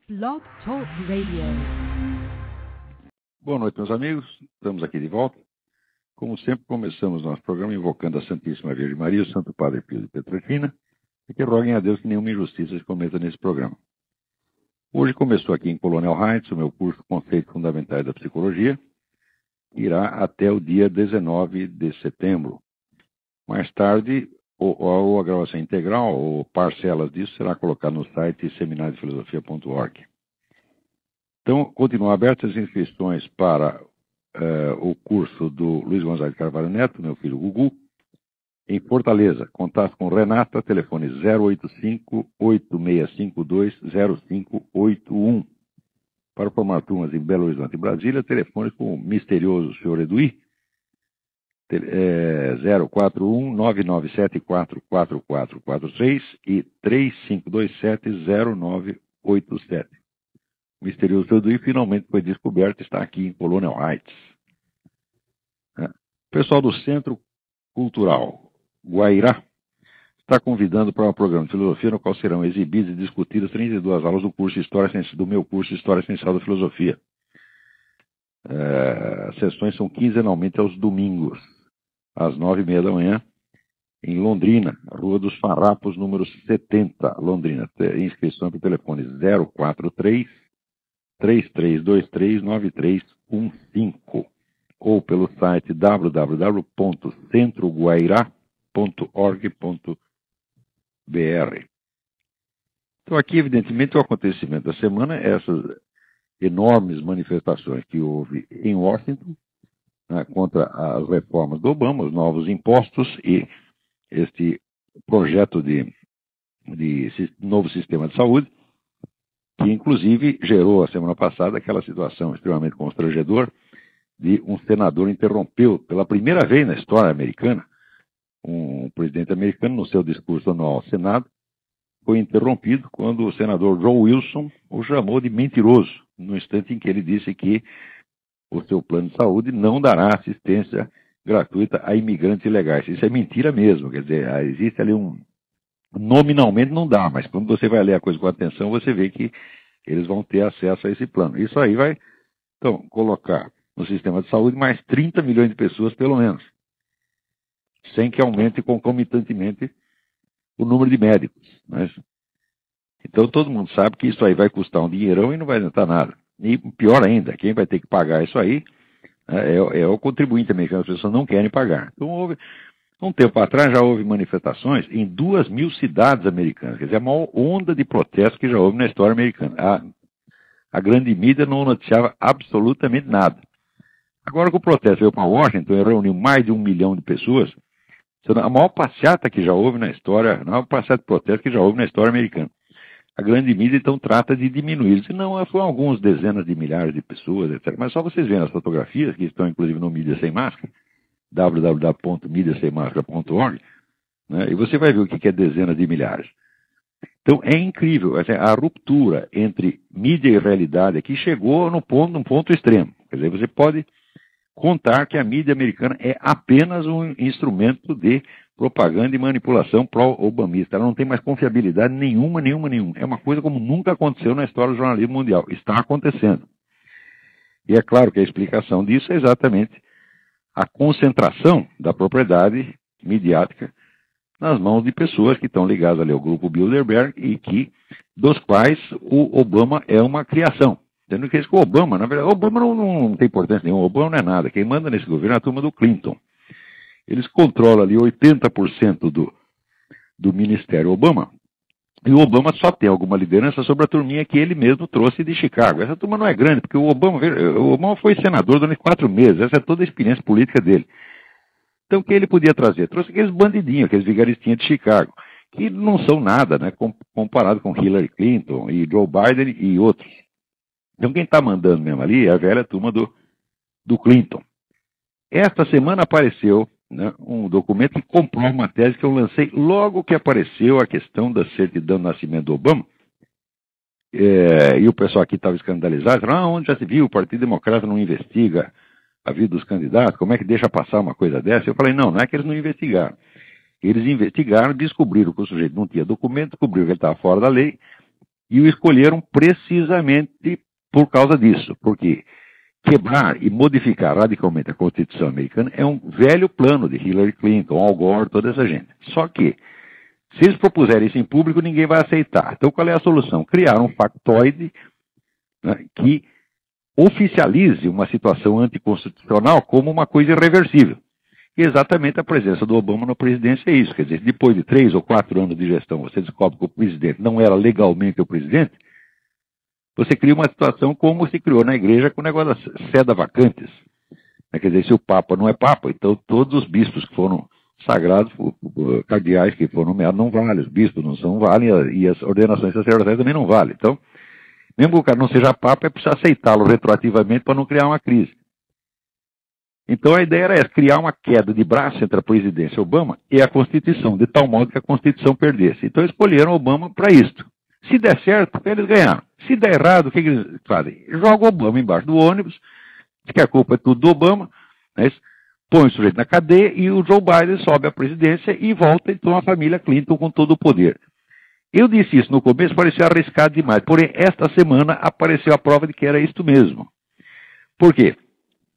Blog Talk Radio. Boa noite, meus amigos. Estamos aqui de volta. Como sempre, começamos nosso programa invocando a Santíssima Virgem Maria, o Santo Padre Pio de Pietrelcina, e que roguem a Deus que nenhuma injustiça se cometa nesse programa. Hoje começou aqui em Colonial Heights o meu curso Conceitos Fundamentais da Psicologia. Irá até o dia 19 de setembro. Mais tarde, a gravação integral ou parcelas disso será colocada no site seminariodefilosofia.org. Então, continuam abertas as inscrições para o curso do Luiz Gonzaga de Carvalho Neto, meu filho Gugu, em Fortaleza. Contato com Renata, telefone 085-8652-0581. Para formar turmas em Belo Horizonte e Brasília, telefones com o misterioso senhor Eduí, 041-9974-4443 e 3527-0987. O misterioso senhor Eduí finalmente foi descoberto e está aqui em Colonial Heights. O pessoal do Centro Cultural Guairá está convidando para um programa de filosofia no qual serão exibidas e discutidas 32 aulas do meu curso de História Essencial da Filosofia. As sessões são quinzenalmente aos domingos, às 9h30 da manhã, em Londrina, Rua dos Farrapos, número 70, Londrina. Inscrição pelo telefone 043-3323-9315 ou pelo site www.centroguairá.org.br. Então aqui, evidentemente, o acontecimento da semana é essas enormes manifestações que houve em Washington, né, contra as reformas do Obama, os novos impostos e este projeto de novo sistema de saúde, que inclusive gerou a semana passada aquela situação extremamente constrangedora de um senador interrompeu pela primeira vez na história americana, um presidente americano no seu discurso anual ao Senado, foi interrompido quando o senador Joe Wilson o chamou de mentiroso, no instante em que ele disse que o seu plano de saúde não dará assistência gratuita a imigrantes ilegais. Isso é mentira mesmo, quer dizer, existe ali nominalmente não dá, mas quando você vai ler a coisa com atenção, você vê que eles vão ter acesso a esse plano. Isso aí vai, então, colocar no sistema de saúde mais 30 milhões de pessoas, pelo menos, sem que aumente concomitantemente o número de médicos. Né? Então, todo mundo sabe que isso aí vai custar um dinheirão e não vai adiantar nada. E pior ainda, quem vai ter que pagar isso aí é o contribuinte americano, as pessoas não querem pagar. Então, um tempo atrás já houve manifestações em 2.000 cidades americanas, quer dizer, a maior onda de protestos que já houve na história americana. A grande mídia não noticiava absolutamente nada. Agora que o protesto veio para Washington e reuniu mais de 1 milhão de pessoas, a maior passeata que já houve na história, a maior passeata de protesto que já houve na história americana. A grande mídia, então, trata de diminuir. Não, foram algumas dezenas de milhares de pessoas, etc. Mas só vocês verem as fotografias, que estão inclusive no Mídia Sem Máscara, www.mediasemmascara.org, né, e você vai ver o que é dezenas de milhares. Então, é incrível. A ruptura entre mídia e realidade aqui chegou num ponto extremo. Quer dizer, você pode contar que a mídia americana é apenas um instrumento de propaganda e manipulação pró-obamista. Ela não tem mais confiabilidade nenhuma. É uma coisa como nunca aconteceu na história do jornalismo mundial. Está acontecendo. E é claro que a explicação disso é exatamente a concentração da propriedade midiática nas mãos de pessoas que estão ligadas ali ao grupo Bilderberg e dos quais o Obama é uma criação. Tendo que o Obama, na verdade, o Obama não tem importância nenhuma, o Obama não é nada. Quem manda nesse governo é a turma do Clinton. Eles controlam ali 80% do Ministério Obama, e o Obama só tem alguma liderança sobre a turminha que ele mesmo trouxe de Chicago. Essa turma não é grande, porque o Obama foi senador durante 4 meses, essa é toda a experiência política dele. Então, o que ele podia trazer? Trouxe aqueles bandidinhos, aqueles vigaristinhas de Chicago, que não são nada, né, comparado com Hillary Clinton e Joe Biden e outros. Então, quem está mandando mesmo ali é a velha turma do Clinton. Esta semana apareceu, né, um documento que comprova uma tese que eu lancei logo que apareceu a questão da certidão de nascimento do Obama. E o pessoal aqui estava escandalizado, falando, onde já se viu, o Partido Democrata não investiga a vida dos candidatos, como é que deixa passar uma coisa dessa? Eu falei, não é que eles não investigaram. Eles investigaram, descobriram que o sujeito não tinha documento, descobriram que ele estava fora da lei, E o escolheram precisamente por causa disso, porque quebrar e modificar radicalmente a Constituição americana é um velho plano de Hillary Clinton, Al Gore, toda essa gente. Só que, se eles propuserem isso em público, ninguém vai aceitar. Então, qual é a solução? Criar um factoide, né, que oficialize uma situação anticonstitucional como uma coisa irreversível. E exatamente a presença do Obama na presidência é isso. Quer dizer, depois de 3 ou 4 anos de gestão, você descobre que o presidente não era legalmente o presidente, você cria uma situação como se criou na igreja com o negócio das sedas vacantes. Quer dizer, se o Papa não é Papa, então todos os bispos que foram sagrados, cardeais que foram nomeados, não valem, os bispos não são valem, e as ordenações sacerdotais também não valem. Então, mesmo que o cara não seja Papa, é preciso aceitá-lo retroativamente para não criar uma crise. Então a ideia era essa, criar uma queda de braço entre a presidência Obama e a Constituição, de tal modo que a Constituição perdesse. Então escolheram Obama para isto. Se der certo, eles ganharam. Se der errado, o que eles fazem? Jogam o Obama embaixo do ônibus, diz que a culpa é tudo do Obama, né? Põe o sujeito na cadeia e o Joe Biden sobe à presidência e volta então a família Clinton com todo o poder. Eu disse isso no começo, parecia arriscado demais, porém esta semana apareceu a prova de que era isto mesmo. Por quê?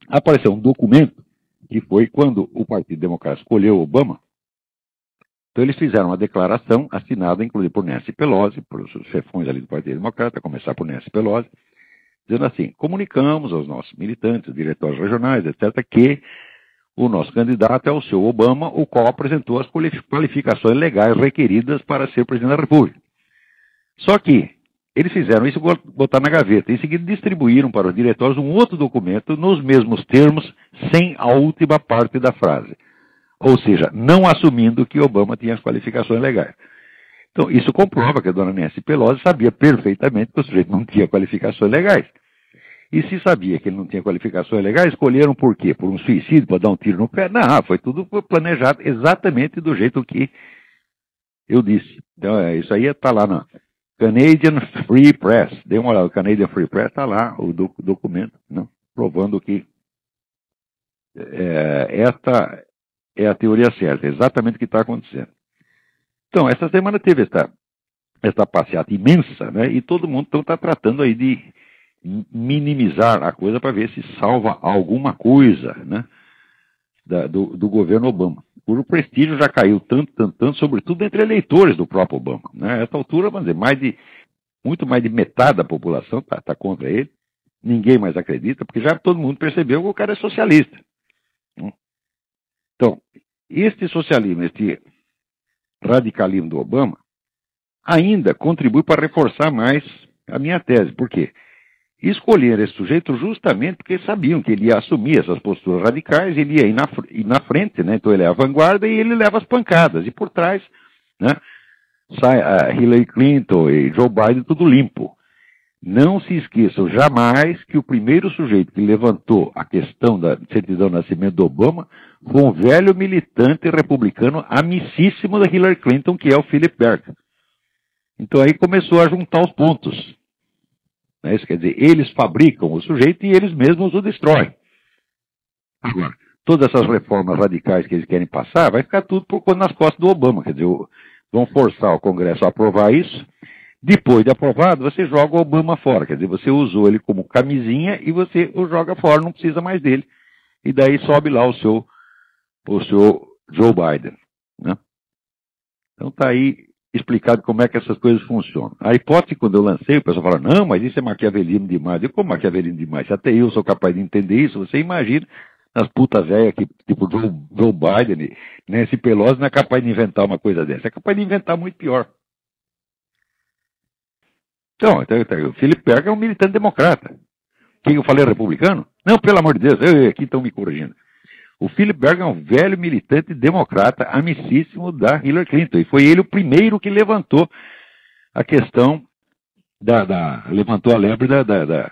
Apareceu um documento que foi quando o Partido Democrata escolheu Obama. Então eles fizeram uma declaração assinada, inclusive por Nancy Pelosi, por os chefões ali do Partido Democrata, a começar por Nancy Pelosi, dizendo assim: comunicamos aos nossos militantes, diretórios regionais, etc., que o nosso candidato é o seu Obama, o qual apresentou as qualificações legais requeridas para ser presidente da República. Só que eles fizeram isso e botaram na gaveta. Em seguida distribuíram para os diretórios um outro documento nos mesmos termos, sem a última parte da frase. Ou seja, não assumindo que Obama tinha as qualificações legais. Então, isso comprova que a dona Nancy Pelosi sabia perfeitamente que o sujeito não tinha qualificações legais. E se sabia que ele não tinha qualificações legais, escolheram por quê? Por um suicídio, para dar um tiro no pé? Não, foi tudo planejado exatamente do jeito que eu disse. Então, isso aí está lá na Canadian Free Press. Dê uma olhada, o Canadian Free Press está lá, o documento, né, provando que esta é a teoria certa, é exatamente o que está acontecendo. Então, essa semana teve esta passeata imensa, né, e todo mundo está tratando aí de minimizar a coisa para ver se salva alguma coisa, né, do governo Obama, cujo prestígio já caiu tanto, sobretudo entre eleitores do próprio Obama. Né? A essa altura, vamos dizer, muito mais de metade da população está contra ele, ninguém mais acredita, porque já todo mundo percebeu que o cara é socialista. Então, este socialismo, este radicalismo do Obama, ainda contribui para reforçar mais a minha tese. Por quê? Escolheram esse sujeito justamente porque sabiam que ele ia assumir essas posturas radicais, ele ia ir na frente, né? Então ele é a vanguarda e ele leva as pancadas. E por trás, né, sai a Hillary Clinton e Joe Biden tudo limpo. Não se esqueçam jamais que o primeiro sujeito que levantou a questão da certidão de nascimento do Obama foi um velho militante republicano amicíssimo da Hillary Clinton, que é o Philip Berger. Então aí começou a juntar os pontos. Isso quer dizer, eles fabricam o sujeito e eles mesmos o destroem. Agora, todas essas reformas radicais que eles querem passar, vai ficar tudo nas costas do Obama. Quer dizer, vão forçar o Congresso a aprovar isso. Depois de aprovado, você joga o Obama fora. Quer dizer, você usou ele como camisinha e você o joga fora, não precisa mais dele. E daí sobe lá o seu Joe Biden. Né? Então está aí explicado como é que essas coisas funcionam. A hipótese, quando eu lancei, o pessoal fala, não, mas isso é maquiavelismo demais. Eu, como maquiavelismo demais? Se até eu sou capaz de entender isso, você imagina as putas velhas, tipo Joe Biden, Nancy Pelosi, não é capaz de inventar uma coisa dessa. É capaz de inventar muito pior. Então, o Philip Berger é um militante democrata. Quem eu falei republicano? Não, pelo amor de Deus, aqui estão me corrigindo. O Philip Berger é um velho militante democrata, amicíssimo da Hillary Clinton. E foi ele o primeiro que levantou a questão levantou a lebre da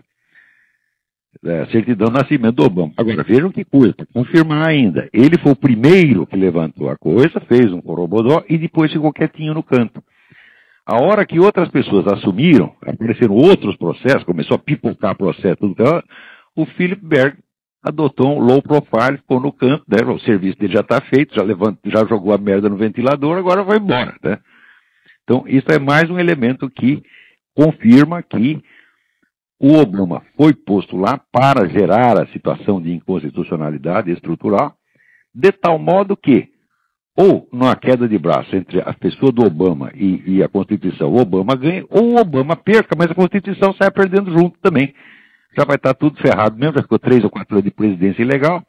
certidão de nascimento do Obama. Agora, vejam que coisa, para confirmar ainda. Ele foi o primeiro que levantou a coisa, fez um corobodó e depois ficou quietinho no canto. A hora que outras pessoas assumiram, apareceram outros processos, começou a pipocar processo, tudo, o Philip Berger adotou um low profile, ficou no canto, né? O serviço dele já está feito, já jogou a merda no ventilador, agora vai embora. Né? Então, isso é mais um elemento que confirma que o Obama foi posto lá para gerar a situação de inconstitucionalidade estrutural, de tal modo que, ou numa queda de braço entre a pessoa do Obama e a Constituição, o Obama ganha, ou o Obama perca, mas a Constituição sai perdendo junto também. Já vai estar tudo ferrado mesmo, já ficou 3 ou 4 anos de presidência ilegal,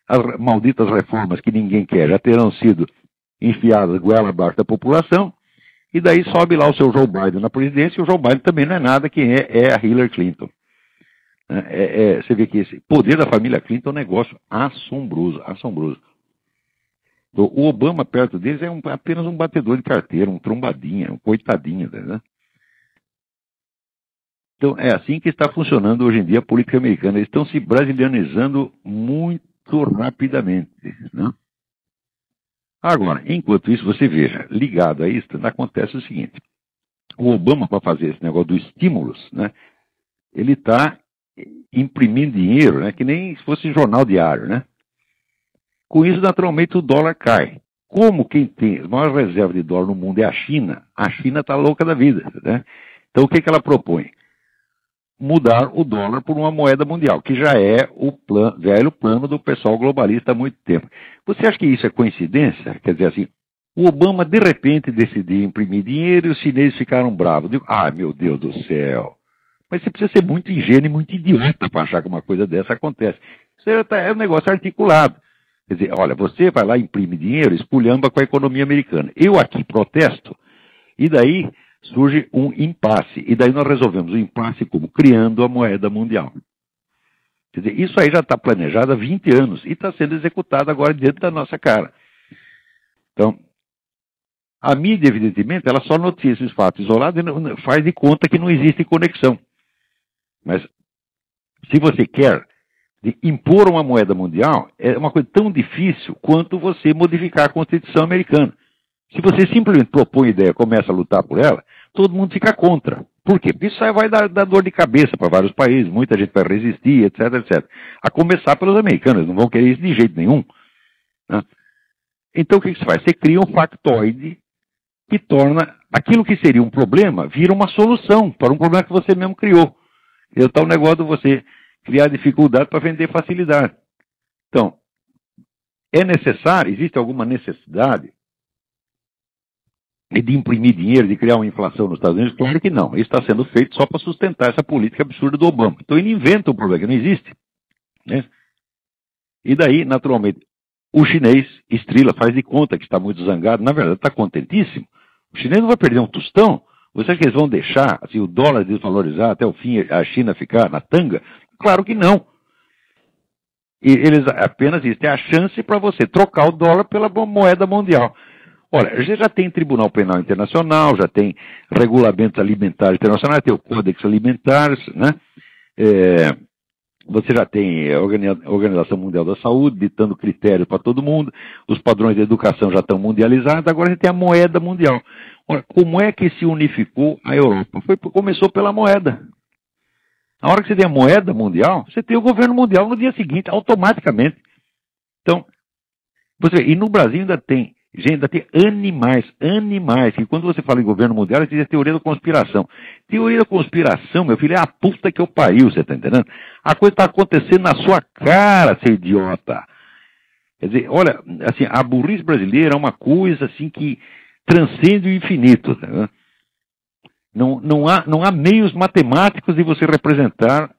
as malditas reformas que ninguém quer já terão sido enfiadas goela abaixo da população, e daí sobe lá o seu Joe Biden na presidência, e o Joe Biden também não é nada, quem é a Hillary Clinton. Você vê que esse poder da família Clinton é um negócio assombroso, assombroso. Então, o Obama perto deles é apenas um batedor de carteira, um trombadinha, um coitadinho, né? Então, é assim que está funcionando hoje em dia a política americana. Eles estão se brasilianizando muito rapidamente, né? Agora, enquanto isso, você veja, ligado a isso, acontece o seguinte. O Obama, para fazer esse negócio dos estímulos, né, ele está imprimindo dinheiro, né, que nem se fosse jornal diário, né? Com isso, naturalmente, o dólar cai. Como quem tem as maiores reservas de dólar no mundo é a China está louca da vida, né? Então, o que ela propõe? Mudar o dólar por uma moeda mundial, que já é o velho plano do pessoal globalista há muito tempo. Você acha que isso é coincidência? Quer dizer assim, o Obama de repente decidiu imprimir dinheiro e os chineses ficaram bravos. Digo, meu Deus do céu. Mas você precisa ser muito ingênuo e muito idiota para achar que uma coisa dessa acontece. Isso é um negócio articulado. Quer dizer, olha, você vai lá, imprime dinheiro, esculhamba com a economia americana. Eu aqui protesto, e daí surge um impasse. E daí nós resolvemos o impasse como? Criando a moeda mundial. Quer dizer, isso aí já está planejado há 20 anos e está sendo executado agora dentro da nossa cara. Então, a mídia, evidentemente, ela só noticia esses fatos isolados e faz de conta que não existe conexão. Mas, se você quer impor uma moeda mundial, é uma coisa tão difícil quanto você modificar a Constituição americana. Se você simplesmente propõe ideia e começa a lutar por ela, todo mundo fica contra. Por quê? Porque isso aí vai dar dor de cabeça para vários países, muita gente vai resistir, etc, etc. A começar pelos americanos, não vão querer isso de jeito nenhum, né? Então o que você faz? Você cria um factoide que torna aquilo que seria um problema, vira uma solução para um problema que você mesmo criou. Então o negócio de você criar dificuldade para vender facilidade. Então, é necessário, existe alguma necessidade de imprimir dinheiro, de criar uma inflação nos Estados Unidos? Claro que não. Isso está sendo feito só para sustentar essa política absurda do Obama. Então ele inventa um problema que não existe, né? E daí, naturalmente, o chinês estrila, faz de conta que está muito zangado. Na verdade, está contentíssimo. O chinês não vai perder um tostão. Você acha que eles vão deixar assim, o dólar desvalorizar até o fim, a China ficar na tanga? Claro que não. E eles apenas isso, é a chance para você trocar o dólar pela moeda mundial. Olha, a gente já tem Tribunal Penal Internacional, já tem regulamentos alimentares internacionais, tem o Códex Alimentares, né? Você já tem a Organização Mundial da Saúde, ditando critérios para todo mundo, os padrões de educação já estão mundializados, agora a gente tem a moeda mundial. Olha, como é que se unificou a Europa? Começou pela moeda. Na hora que você tem a moeda mundial, você tem o governo mundial no dia seguinte, automaticamente. Então, e no Brasil ainda tem animais, que quando você fala em governo mundial, eles dizem teoria da conspiração. Teoria da conspiração, meu filho, é a puta que eu pariu, você está entendendo? A coisa está acontecendo na sua cara, seu idiota. Quer dizer, olha, assim, a burrice brasileira é uma coisa assim que transcende o infinito, tá? Não há meios matemáticos de você representar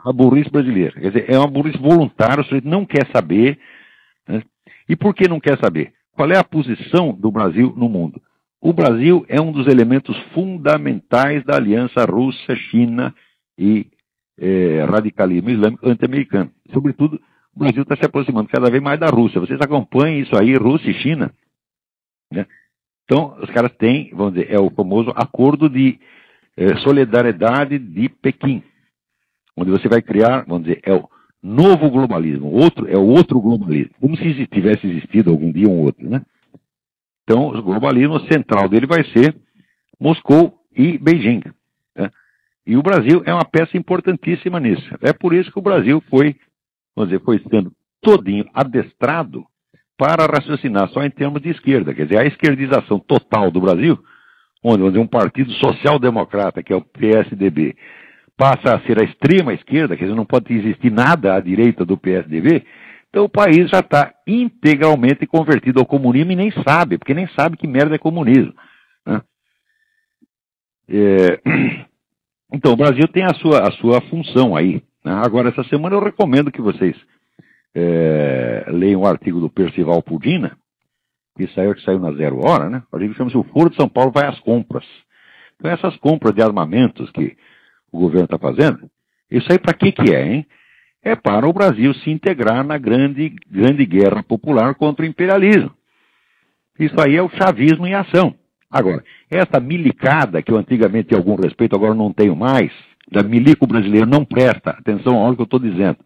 a burrice brasileira. Quer dizer, é uma burrice voluntária, o sujeito não quer saber, né? E por que não quer saber? Qual é a posição do Brasil no mundo? O Brasil é um dos elementos fundamentais da aliança Rússia-China e radicalismo islâmico anti-americano. Sobretudo, o Brasil está se aproximando cada vez mais da Rússia. Vocês acompanham isso aí, Rússia e China, né? Então, os caras têm, vamos dizer, é o famoso acordo de solidariedade de Pequim, onde você vai criar, vamos dizer, é o novo globalismo, o outro globalismo, como se tivesse existido algum dia um outro, né? Então, o globalismo central dele vai ser Moscou e Beijing, né? E o Brasil é uma peça importantíssima nisso. É por isso que o Brasil foi sendo todinho adestrado para raciocinar só em termos de esquerda. Quer dizer, a esquerdização total do Brasil onde um partido social-democrata, que é o PSDB, passa a ser a extrema esquerda, quer dizer, não pode existir nada à direita do PSDB, então o país já está integralmente convertido ao comunismo e nem sabe, porque nem sabe que merda é comunismo, né? Então, o Brasil tem a sua função aí, né? Agora, essa semana eu recomendo que vocês leiam o artigo do Percival Pudina, que saiu na Zero Hora, né? O artigo chama-se O Foro de São Paulo vai às compras. Então, essas compras de armamentos que o governo está fazendo, isso aí para que é, hein? É para o Brasil se integrar na grande guerra popular contra o imperialismo. Isso aí é o chavismo em ação. Agora, essa milicada que eu antigamente tinha algum respeito, agora não tenho mais, da milico brasileiro não presta, atenção ao que eu estou dizendo.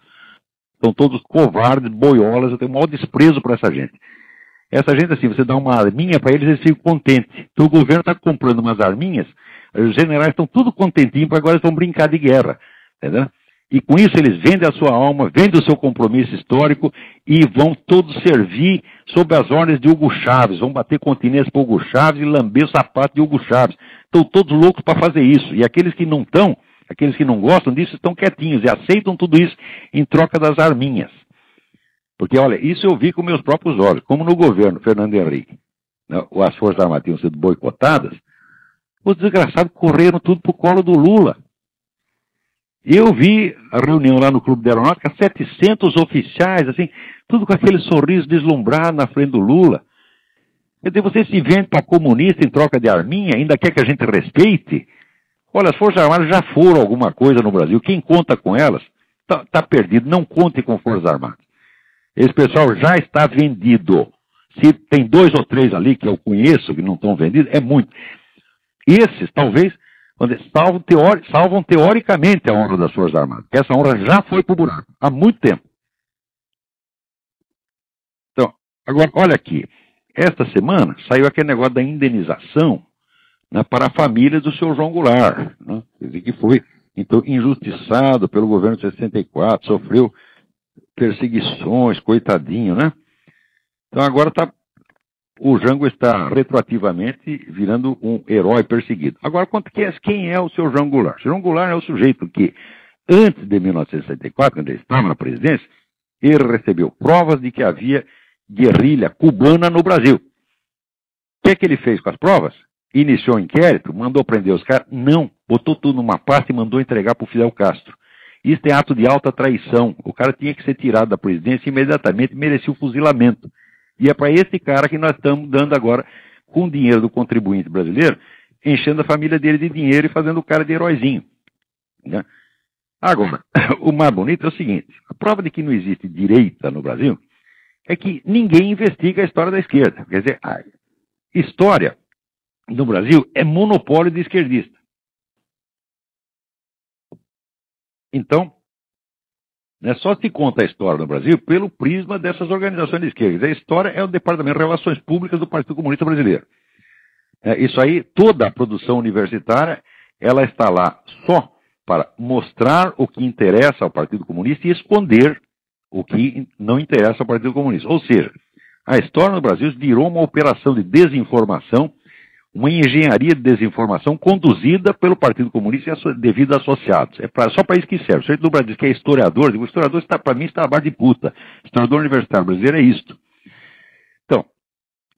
São todos covardes, boiolas, eu tenho o maior desprezo por essa gente. Essa gente, assim, você dá uma arminha para eles ficam contentes. Então o governo está comprando umas arminhas, os generais estão tudo contentinhos, porque agora eles vão brincar de guerra, entendeu? E com isso eles vendem a sua alma, vendem o seu compromisso histórico e vão todos servir sob as ordens de Hugo Chávez, vão bater continência para Hugo Chávez e lamber o sapato de Hugo Chávez. Estão todos loucos para fazer isso. E aqueles que não estão, aqueles que não gostam disso, estão quietinhos e aceitam tudo isso em troca das arminhas. Porque, olha, isso eu vi com meus próprios olhos, como no governo Fernando Henrique, né, as Forças Armadas tinham sido boicotadas, os desgraçados correram tudo para o colo do Lula. Eu vi a reunião lá no Clube da Aeronáutica, 700 oficiais, assim, tudo com aquele sorriso deslumbrado na frente do Lula. Quer dizer, você se vende para comunista em troca de arminha, ainda quer que a gente respeite? Olha, as Forças Armadas já foram alguma coisa no Brasil. Quem conta com elas está perdido. Não conte com Forças Armadas. Esse pessoal já está vendido. Se tem 2 ou 3 ali que eu conheço que não estão vendidos, é muito. Esses, talvez, salvam teoricamente a honra das Forças Armadas. Essa honra já foi para o buraco, há muito tempo. Então, agora, olha aqui. Esta semana saiu aquele negócio da indenização, né, para a família do seu João Goulart, né, que foi então, injustiçado pelo governo de 64, sofreu perseguições, coitadinho, né? Então agora o Jango está retroativamente virando um herói perseguido. Agora, quem é o seu João Goulart? O João Goulart é o sujeito que, antes de 1964, quando ele estava na presidência, ele recebeu provas de que havia guerrilha cubana no Brasil. O que ele fez com as provas? Iniciou um inquérito, mandou prender os caras? Não, botou tudo numa pasta e mandou entregar para o Fidel Castro. Isso é ato de alta traição. O cara tinha que ser tirado da presidência imediatamente, merecia o fuzilamento. E é para esse cara que nós estamos dando agora, com o dinheiro do contribuinte brasileiro, enchendo a família dele de dinheiro e fazendo o cara de heróizinho, né? Agora, o mais bonito é o seguinte, a prova de que não existe direita no Brasil é que ninguém investiga a história da esquerda. Quer dizer, a história no Brasil é monopólio de esquerdista. Então, só se conta a história no Brasil pelo prisma dessas organizações de esquerda. A história é o Departamento de Relações Públicas do Partido Comunista Brasileiro. Isso aí, toda a produção universitária, ela está lá só para mostrar o que interessa ao Partido Comunista e esconder o que não interessa ao Partido Comunista. Ou seja, a história no Brasil virou uma operação de desinformação, uma engenharia de desinformação conduzida pelo Partido Comunista e devido associados. Só para isso que serve. O sujeito do Brasil que é historiador, o historiador para mim está abaixo de puta. O historiador universitário brasileiro é isto. Então,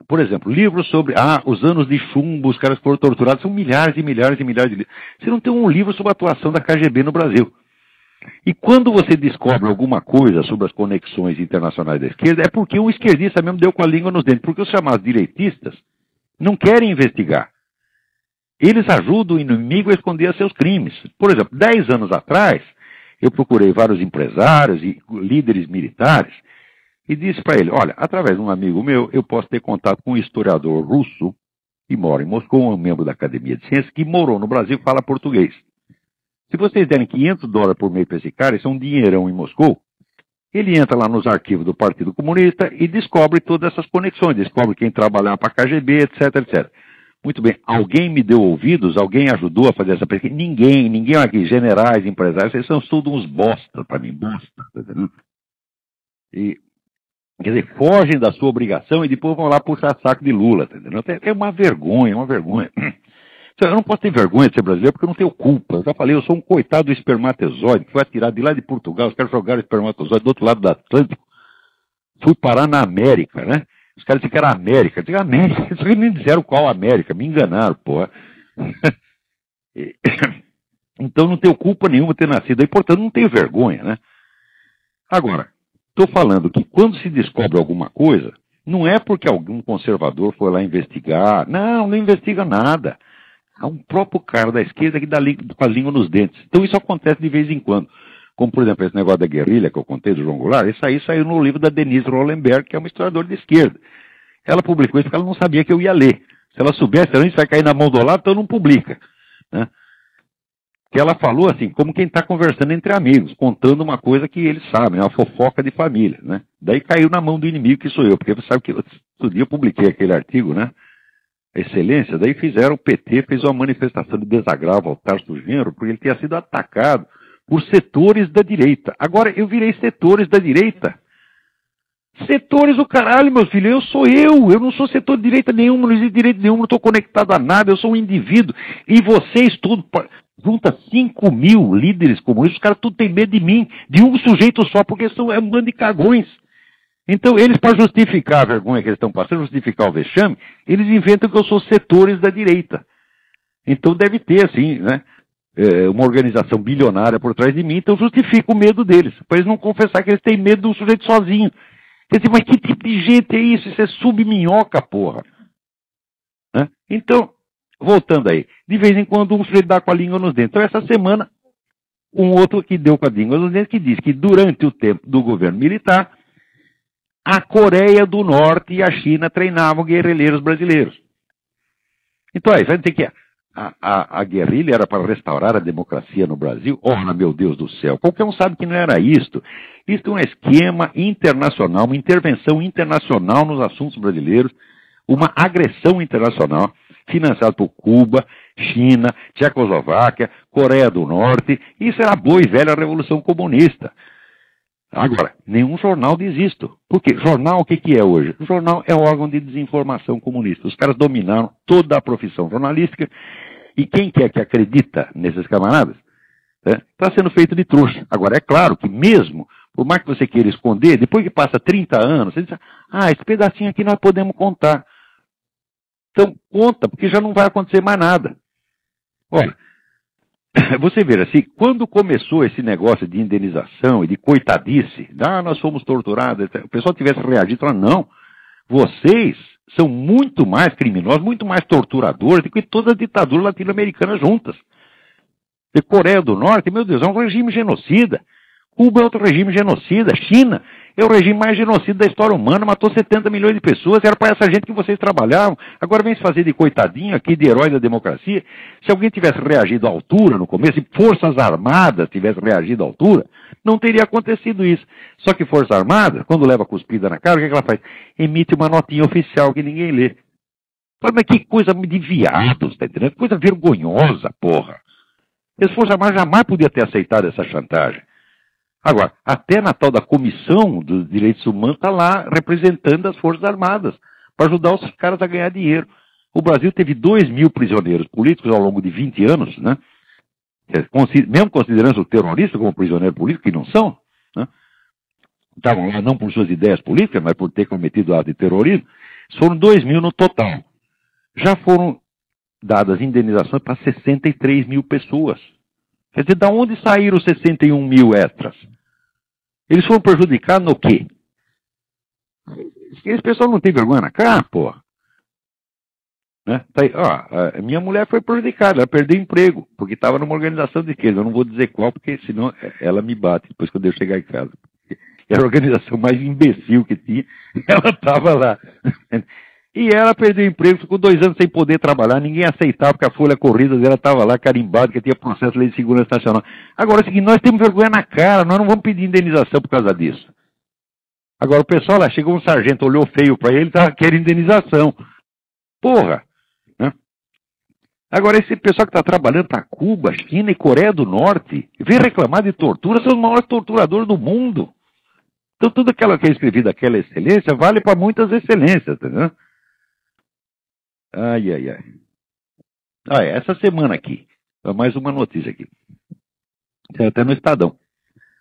por exemplo, livros sobre os anos de chumbo, os caras que foram torturados, são milhares e milhares e milhares de livros. Você não tem um livro sobre a atuação da KGB no Brasil. E quando você descobre alguma coisa sobre as conexões internacionais da esquerda, é porque um esquerdista mesmo deu com a língua nos dentes. Porque os chamados direitistas não querem investigar. Eles ajudam o inimigo a esconder seus crimes. Por exemplo, 10 anos atrás, eu procurei vários empresários e líderes militares e disse para ele, olha, através de um amigo meu, eu posso ter contato com um historiador russo que mora em Moscou, um membro da Academia de Ciências, que morou no Brasil e fala português. Se vocês derem $500 por mês para esse cara, isso é um dinheirão em Moscou, ele entra lá nos arquivos do Partido Comunista e descobre todas essas conexões, descobre quem trabalhava para a KGB, etc, etc. Muito bem, alguém me deu ouvidos, alguém ajudou a fazer essa pesquisa? Ninguém aqui, generais, empresários, vocês são todos uns bosta para mim, bosta, tá entendendo? E, quer dizer, fogem da sua obrigação e depois vão lá puxar saco de Lula, tá entendendo? É uma vergonha, uma vergonha. Eu não posso ter vergonha de ser brasileiro porque eu não tenho culpa. Eu já falei, eu sou um coitado do espermatozoide que foi atirado de lá de Portugal. Os caras jogaram o espermatozoide do outro lado do Atlântico. Fui parar na América, né? Os caras disseram que era América. Eu digo, América? Eles nem disseram qual América. Me enganaram, porra. Então não tenho culpa nenhuma de ter nascido aí, portanto não tenho vergonha, né? Agora, estou falando que quando se descobre alguma coisa, não é porque algum conservador foi lá investigar. Não, não investiga nada. Há um próprio cara da esquerda que dá com a língua nos dentes. Então isso acontece de vez em quando. Como, por exemplo, esse negócio da guerrilha que eu contei do João Goulart, isso aí saiu no livro da Denise Rollenberg, que é uma historiadora de esquerda. Ela publicou isso porque ela não sabia que eu ia ler. Se ela soubesse, ela vai cair na mão do lado, então não publica. Né? Que ela falou assim, como quem está conversando entre amigos, contando uma coisa que eles sabem, uma fofoca de família, né? Daí caiu na mão do inimigo, que sou eu, porque você sabe que outro dia eu publiquei aquele artigo, né? A Excelência, daí o PT fez uma manifestação de desagravo ao Tarso Genro, porque ele tinha sido atacado por setores da direita. Agora, eu virei setores da direita. Setores o caralho, meu filho, eu não sou setor de direita nenhuma, não existe direito nenhum, não estou conectado a nada, eu sou um indivíduo, e vocês tudo, junta 5 mil líderes comunistas, os caras tudo têm medo de mim, de um sujeito só, porque é um bando de cagões. Então, eles, para justificar a vergonha que eles estão passando, justificar o vexame, eles inventam que eu sou setores da direita. Então, deve ter, assim, né, uma organização bilionária por trás de mim, então justifica o medo deles, para eles não confessar que eles têm medo de um sujeito sozinho. Quer dizer, mas que tipo de gente é isso? Isso é subminhoca, porra. Né? Então, voltando aí, de vez em quando um sujeito dá com a língua nos dentes. Então, essa semana, um outro que deu com a língua nos dentes, que diz que durante o tempo do governo militar, a Coreia do Norte e a China treinavam guerrilheiros brasileiros. Então, aí, vai dizer que a guerrilha era para restaurar a democracia no Brasil? Ora, meu Deus do céu, qualquer um sabe que não era isto. Isto é um esquema internacional, uma intervenção internacional nos assuntos brasileiros, uma agressão internacional financiada por Cuba, China, Tchecoslováquia, Coreia do Norte. Isso era a boa e velha Revolução Comunista. Agora, nenhum jornal diz isto. Por quê? Jornal, o que é hoje? O jornal é um órgão de desinformação comunista. Os caras dominaram toda a profissão jornalística e quem quer que acredita nesses camaradas está sendo feito de trouxa. Agora, é claro que mesmo, por mais que você queira esconder, depois que passa 30 anos, você diz, esse pedacinho aqui nós podemos contar. Então, conta, porque já não vai acontecer mais nada. Olha, você veja, assim, quando começou esse negócio de indenização e de coitadice, nós fomos torturados, o pessoal tivesse reagido, falando, não, vocês são muito mais criminosos, muito mais torturadores do que todas as ditaduras latino-americanas juntas. E Coreia do Norte, meu Deus, é um regime genocida. Cuba é outro regime genocida. China é o regime mais genocida da história humana, matou 70 milhões de pessoas, era para essa gente que vocês trabalhavam. Agora vem se fazer de coitadinho aqui, de herói da democracia. Se alguém tivesse reagido à altura no começo, se Forças Armadas tivessem reagido à altura, não teria acontecido isso. Só que Forças Armadas, quando leva cuspida na cara, o que ela faz? Emite uma notinha oficial que ninguém lê. Mas que coisa de viados, tá entendendo? Coisa vergonhosa, porra. As Forças Armadas jamais podiam ter aceitado essa chantagem. Agora, até na tal da Comissão dos Direitos Humanos está lá representando as Forças Armadas para ajudar os caras a ganhar dinheiro. O Brasil teve 2.000 prisioneiros políticos ao longo de 20 anos, né? Mesmo considerando o terrorista como prisioneiro político, que não são, né? Estavam lá não por suas ideias políticas, mas por ter cometido ato de terrorismo. Foram 2.000 no total. Já foram dadas indenizações para 63 mil pessoas. Quer dizer, da onde saíram os 61 mil extras? Eles foram prejudicados no quê? Esse pessoal não tem vergonha na cara, porra. Né? Tá aí, a minha mulher foi prejudicada, ela perdeu emprego, porque estava numa organização de esquerda. Eu não vou dizer qual, porque senão ela me bate depois que eu devo chegar em casa. Era a organização mais imbecil que tinha, ela estava lá. E ela perdeu emprego, ficou 2 anos sem poder trabalhar, ninguém aceitava, porque a folha corrida dela estava lá carimbada, que tinha processo de lei de segurança nacional. Agora é o seguinte, nós temos vergonha na cara, nós não vamos pedir indenização por causa disso. Agora o pessoal lá, chegou um sargento, olhou feio para ele, querendo indenização. Porra! Né? Agora esse pessoal que está trabalhando para Cuba, China e Coreia do Norte, vem reclamar de tortura, são os maiores torturadores do mundo. Então tudo aquilo que eu escrevi daquela excelência vale para muitas excelências, entendeu? Ai, ai, ai. Essa semana aqui, mais uma notícia aqui, até no Estadão.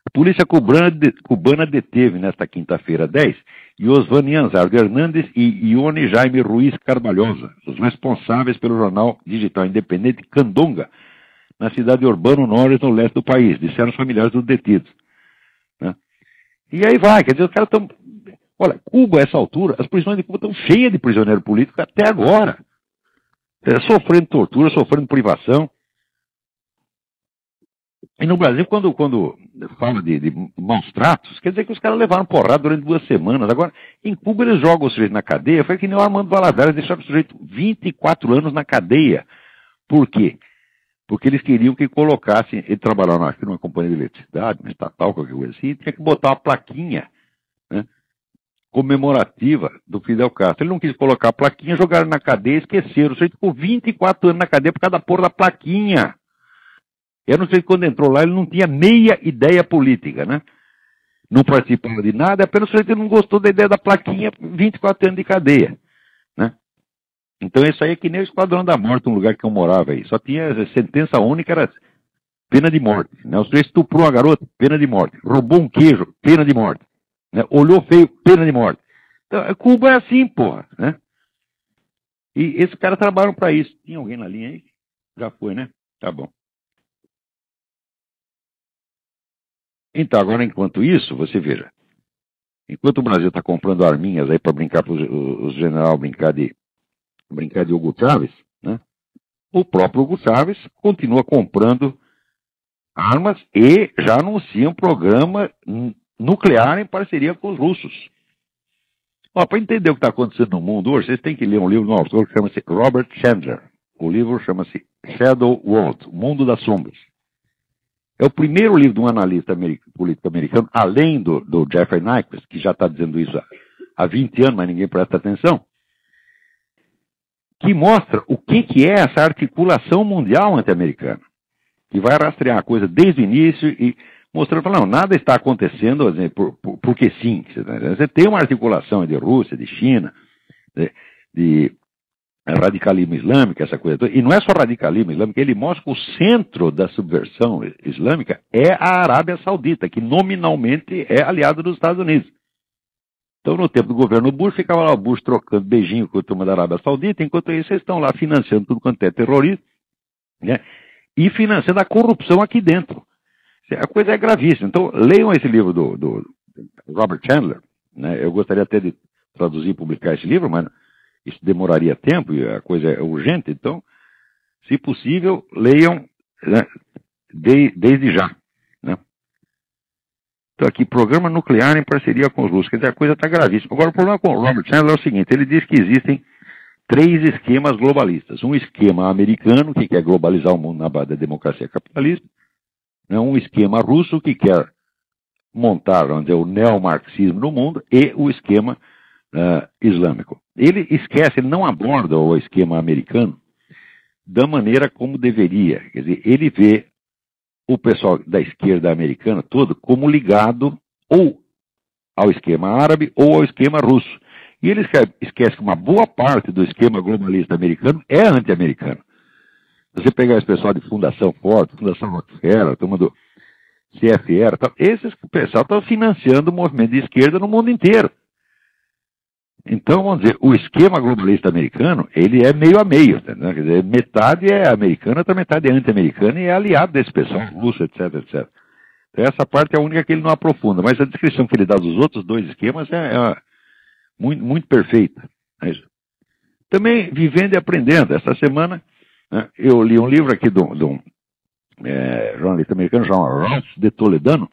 A polícia cubana deteve nesta quinta-feira 10 Iosvani Anzardo Hernandes e Ione Jaime Ruiz Carvalhosa, os responsáveis pelo jornal digital independente Candonga, na cidade de Urbano Norte, no leste do país, disseram os familiares dos detidos. Né? E aí vai, quer dizer, os caras estão... Olha, Cuba, a essa altura, as prisões de Cuba estão cheias de prisioneiro político até agora. Sofrendo tortura, sofrendo privação. E no Brasil, quando fala de maus tratos, quer dizer que os caras levaram porrada durante 2 semanas. Agora, em Cuba, eles jogam o sujeito na cadeia. Foi que nem o Armando Valadares, deixaram o sujeito 24 anos na cadeia. Por quê? Porque eles queriam que colocassem, ele trabalhava aqui numa companhia de eletricidade, uma estatal, qualquer coisa assim, e tinha que botar uma plaquinha, né, comemorativa do Fidel Castro. Ele não quis colocar a plaquinha, jogaram na cadeia e esqueceram. O sujeito ficou 24 anos na cadeia por causa da porra da plaquinha. Eu não sei que quando entrou lá ele não tinha meia ideia política, né? Não participava de nada, apenas o sujeito não gostou da ideia da plaquinha, 24 anos de cadeia, né? Então isso aí é que nem o Esquadrão da Morte, um lugar que eu morava aí. Só tinha sentença única, era pena de morte, né? O sujeito estuprou uma garota, pena de morte. Roubou um queijo, pena de morte, né? Olhou feio, pena de morte. Então, Cuba é assim, porra, né? E esses caras trabalham para isso. Tinha alguém na linha aí? Já foi, né? Tá bom. Então, agora, enquanto isso, você veja, enquanto o Brasil está comprando arminhas aí para brincar para os generais brincar de Hugo Chávez, né? O próprio Hugo Chávez continua comprando armas e já anuncia um programa nuclear em parceria com os russos. Para entender o que está acontecendo no mundo hoje, vocês têm que ler um livro de um autor que chama-se Robert Chandler. O livro chama-se Shadow World, Mundo das Sombras. É o primeiro livro de um analista político americano, além do Jeffrey Nyquist, que já está dizendo isso há 20 anos, mas ninguém presta atenção, que mostra o que é essa articulação mundial anti-americana, que vai rastrear a coisa desde o início e mostrando, não, nada está acontecendo porque sim. Você tem uma articulação de Rússia, de China, de radicalismo islâmico, essa coisa toda. E não é só radicalismo islâmico, ele mostra que o centro da subversão islâmica é a Arábia Saudita, que nominalmente é aliado dos Estados Unidos. Então, no tempo do governo Bush, ficava lá o Bush trocando beijinho com a turma da Arábia Saudita, enquanto isso vocês estão lá financiando tudo quanto é terrorismo, né? E financiando a corrupção aqui dentro. A coisa é gravíssima. Então, leiam esse livro do Robert Chandler, né? Eu gostaria até de traduzir e publicar esse livro, mas isso demoraria tempo e a coisa é urgente. Então, se possível, leiam, né, desde já. Né? Então, aqui, programa nuclear em parceria com os russos. Quer dizer, a coisa está gravíssima. Agora, o problema com o Robert Chandler é o seguinte: ele diz que existem 3 esquemas globalistas. Um esquema americano, que quer globalizar o mundo na base da democracia capitalista. Né? Um esquema russo, que quer montar, vamos dizer, o neomarxismo no mundo. E o esquema islâmico. Ele esquece, ele não aborda o esquema americano da maneira como deveria. Quer dizer, ele vê o pessoal da esquerda americana todo como ligado ou ao esquema árabe ou ao esquema russo. E ele esquece que uma boa parte do esquema globalista americano é anti-americano. Você pegar esse pessoal de Fundação Ford, Fundação Rockefeller, a turma do CFR, tal, esses pessoal estão financiando o movimento de esquerda no mundo inteiro. Então, vamos dizer, o esquema globalista americano, ele é meio a meio, né? Quer dizer, metade é americana, outra metade é anti-americana e é aliado desse pessoal, russo, etc, etc. Então, essa parte é a única que ele não aprofunda, mas a descrição que ele dá dos outros 2 esquemas é muito, muito perfeita. É isso. Também, vivendo e aprendendo. Essa semana, né, eu li um livro aqui de um jornalista americano, chamado Ralph de Toledano,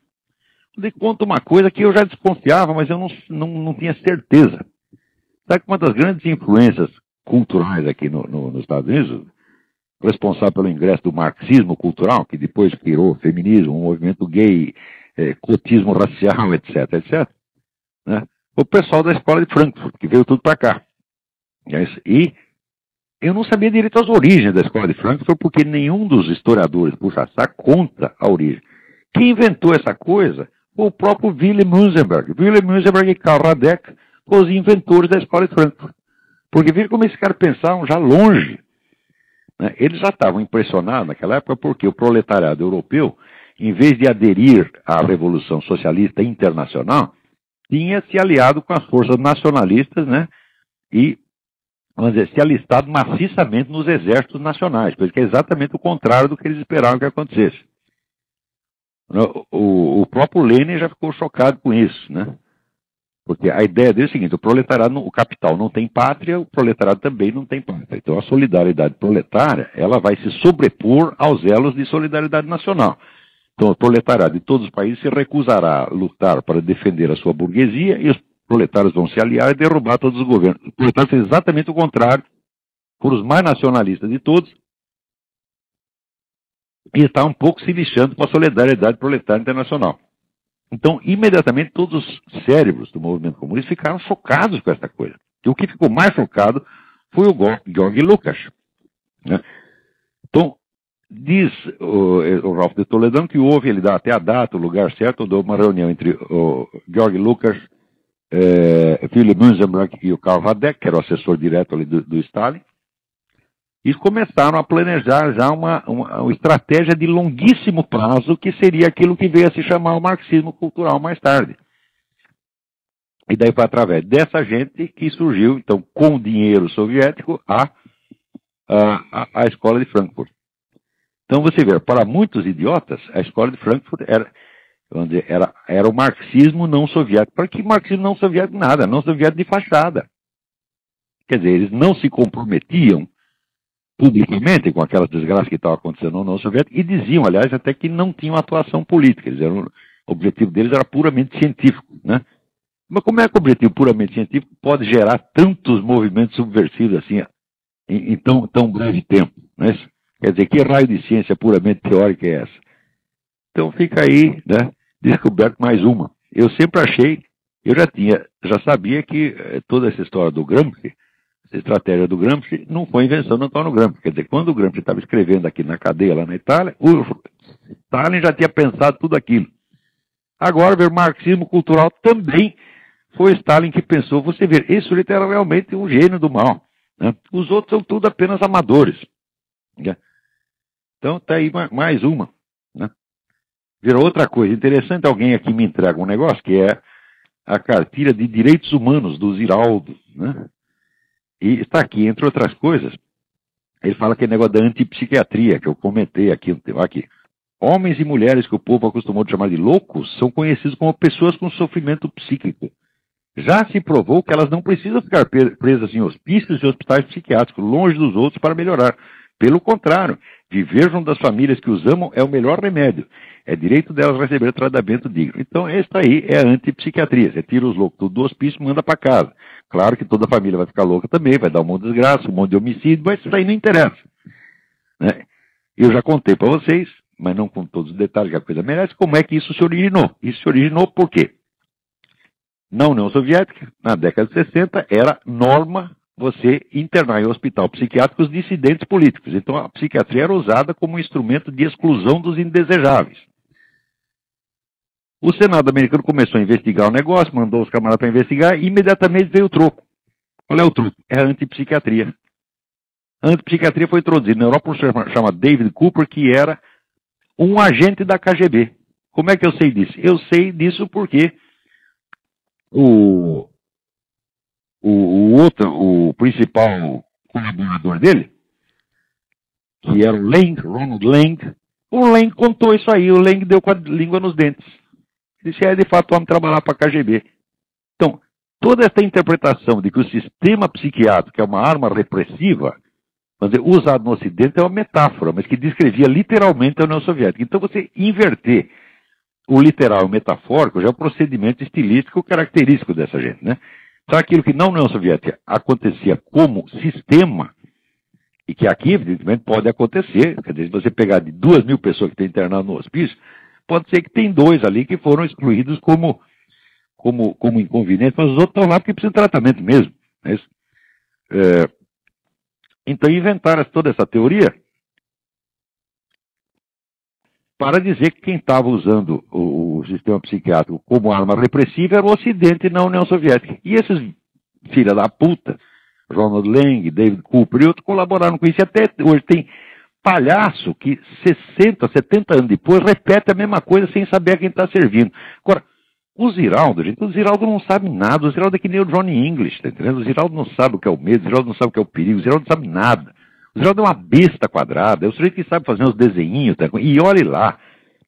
onde conta uma coisa que eu já desconfiava, mas eu não tinha certeza. Sabe que uma das grandes influências culturais aqui nos Estados Unidos, responsável pelo ingresso do marxismo cultural, que depois virou feminismo, um movimento gay, cotismo racial, etc, etc, né? O pessoal da escola de Frankfurt, que veio tudo para cá. E eu não sabia direito as origens da escola de Frankfurt, porque nenhum dos historiadores puxa-saco conta a origem. Quem inventou essa coisa foi o próprio Wilhelm Münzenberg. Wilhelm Münzenberg e Karl Radek, os inventores da escola de Frankfurt. Porque veja como esses caras pensavam já longe. né? Eles já estavam impressionados naquela época porque o proletariado europeu, em vez de aderir à Revolução Socialista Internacional, tinha se aliado com as forças nacionalistas, né? E, vamos dizer, se alistado maciçamente nos exércitos nacionais, porque é exatamente o contrário do que eles esperavam que acontecesse. O próprio Lenin já ficou chocado com isso, né? Porque a ideia dele é o seguinte: o proletariado, o capital não tem pátria, o proletariado também não tem pátria. Então a solidariedade proletária, ela vai se sobrepor aos elos de solidariedade nacional. Então o proletariado de todos os países se recusará a lutar para defender a sua burguesia e os proletários vão se aliar e derrubar todos os governos. O proletário fez exatamente o contrário, foram os mais nacionalistas de todos, e está um pouco se lixando com a solidariedade proletária internacional. Então, imediatamente, todos os cérebros do movimento comunista ficaram chocados com essa coisa. E o que ficou mais chocado foi o Georg Lukács, né? Então, diz o Ralph de Toledano que houve, ele dá até a data, o lugar certo, de uma reunião entre o Georg Lukács, Philip Münzenberg e o Karl Radek, que era o assessor direto ali do Stalin, e começaram a planejar já uma estratégia de longuíssimo prazo, que seria aquilo que veio a se chamar o marxismo cultural mais tarde. E daí foi através dessa gente que surgiu, então, com dinheiro soviético, a Escola de Frankfurt. Então você vê, para muitos idiotas, a Escola de Frankfurt era o marxismo não soviético. Para que marxismo não soviético? Nada, não soviético de fachada. Quer dizer, eles não se comprometiam publicamente com aquelas desgraças que estavam acontecendo na União Soviética, e diziam, aliás, até que não tinham atuação política. O objetivo deles era puramente científico, né? Mas como é que o objetivo puramente científico pode gerar tantos movimentos subversivos assim em tão breve tempo, né? Quer dizer, que raio de ciência puramente teórica é essa? Então fica aí, né, descoberto mais uma. Eu sempre achei, já sabia que toda essa história do Gramsci, a estratégia do Gramsci, não foi invenção do Antônio Gramsci. Quer dizer, quando o Gramsci estava escrevendo aqui na cadeia, lá na Itália, o Stalin já tinha pensado tudo aquilo. Agora, ver marxismo cultural também foi Stalin que pensou. Você vê, esse sujeito era realmente um gênio do mal, né? Os outros são tudo apenas amadores, né? Então, está aí mais uma, né? Virou outra coisa. Interessante, alguém aqui me entrega um negócio, que é a cartilha de direitos humanos do Ziraldo, né? E está aqui, entre outras coisas, ele fala que é negócio da antipsiquiatria, que eu comentei aqui. Homens e mulheres que o povo acostumou a chamar de loucos são conhecidos como pessoas com sofrimento psíquico. Já se provou que elas não precisam ficar presas em hospícios e hospitais psiquiátricos, longe dos outros, para melhorar. Pelo contrário, viver junto das famílias que os amam é o melhor remédio. É direito delas receber tratamento digno. Então, esta aí é a antipsiquiatria. Você tira os loucos tudo do hospício e manda para casa. Claro que toda a família vai ficar louca também, vai dar um monte de desgraça, um monte de homicídio, mas isso aí não interessa, né? Eu já contei para vocês, mas não com todos os detalhes que a coisa merece, como é que isso se originou. Isso se originou por quê? Na União Soviética, na década de 60, era norma você internar em hospital psiquiátrico os dissidentes políticos. Então a psiquiatria era usada como instrumento de exclusão dos indesejáveis. O Senado americano começou a investigar o negócio, mandou os camaradas para investigar e imediatamente veio o troco. Qual é o troco? É a antipsiquiatria. A antipsiquiatria foi introduzida na Europa por um chama David Cooper, que era um agente da KGB. Como é que eu sei disso? Eu sei disso porque o principal colaborador dele, que era o Lang, Ronald Lang, o Lang contou isso aí, o Lang deu com a língua nos dentes. Disse, de fato, vamos trabalhar para a KGB. Então, toda essa interpretação de que o sistema psiquiátrico é uma arma repressiva, usado no Ocidente, é uma metáfora, mas que descrevia literalmente a União Soviética. Então, você inverter o literal e o metafórico já é um procedimento estilístico característico dessa gente, né? Então, aquilo que na União Soviética acontecia como sistema, e que aqui, evidentemente, pode acontecer, quer dizer, se você pegar de 2.000 pessoas que estão internadas no hospício, pode ser que tem 2 ali que foram excluídos como inconvenientes, mas os outros estão lá porque precisam de tratamento mesmo. Né? Então inventaram toda essa teoria para dizer que quem estava usando o sistema psiquiátrico como arma repressiva era o Ocidente na União Soviética. E esses filha da puta, Ronald Lang, David Cooper e outros colaboraram com isso. E até hoje tem palhaço que 60, 70 anos depois repete a mesma coisa sem saber a quem está servindo. Agora, o Ziraldo, gente, o Ziraldo não sabe nada. O Ziraldo é que nem o Johnny English, tá entendendo? O Ziraldo não sabe o que é o medo, o Ziraldo não sabe o que é o perigo, o Ziraldo não sabe nada. O Ziraldo é uma besta quadrada, é o sujeito que sabe fazer uns desenhinhos, tá? E olhe lá.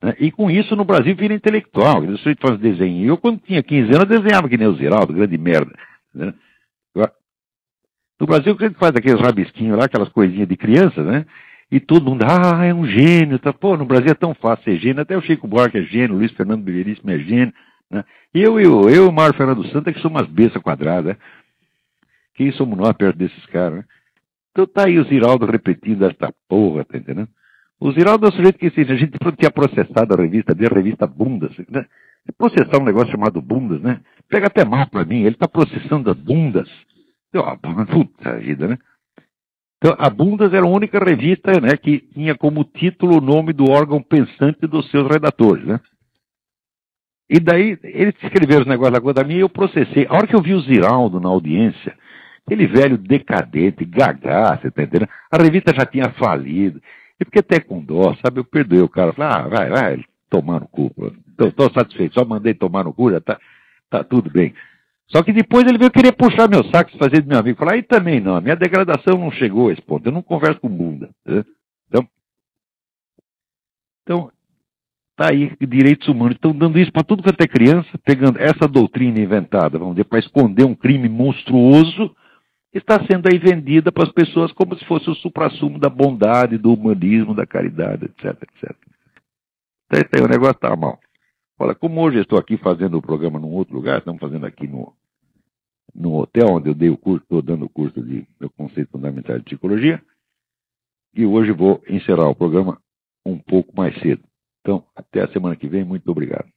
Né? E com isso no Brasil vira intelectual. O sujeito faz desenho. Eu, quando tinha 15 anos, eu desenhava que nem o Ziraldo, grande merda. Né? No Brasil, a gente faz aqueles rabisquinhos lá, aquelas coisinhas de criança, né? E todo mundo, é um gênio, tá? Pô, no Brasil é tão fácil ser gênio, até o Chico Buarque é gênio, o Luiz Fernando Veríssimo é gênio, né? Eu e o Mário Fernando Santos é que somos umas bestas quadradas, né? Quem somos nós perto desses caras, né? Então tá aí o Ziraldo repetindo esta porra, tá entendendo? O Ziraldo é o sujeito que a gente tinha processado a revista Bundas, né? Processar um negócio chamado Bundas, né? Pega até mal pra mim, ele tá processando as Bundas. Puta vida, né? Então, a Bundas era a única revista, né, que tinha como título o nome do órgão pensante dos seus redatores, né? E daí, eles escreveram os negócios lá contra mim e eu processei. A hora que eu vi o Ziraldo na audiência, aquele velho decadente, gaga, você tá entendendo? A revista já tinha falido. Eu fiquei até com dó, sabe? Eu perdoei o cara. Falei, vai, tomar no cu. Estou satisfeito, só mandei tomar no cu, já tá tudo bem. Só que depois ele veio querer puxar meu saco, se fazer de meu amigo. Falar, aí também não, a minha degradação não chegou a esse ponto, eu não converso com bunda. Né? Então, tá aí, direitos humanos. Estão dando isso para tudo quanto é criança, pegando essa doutrina inventada, vamos dizer, para esconder um crime monstruoso, está sendo aí vendida para as pessoas como se fosse o suprassumo da bondade, do humanismo, da caridade, etc, etc. Então, o negócio está mal. Olha, como hoje eu estou aqui fazendo o programa num outro lugar, estamos fazendo aqui no hotel onde eu dei o curso, estou dando o curso de conceito fundamental de psicologia, e hoje vou encerrar o programa um pouco mais cedo. Então, até a semana que vem, muito obrigado.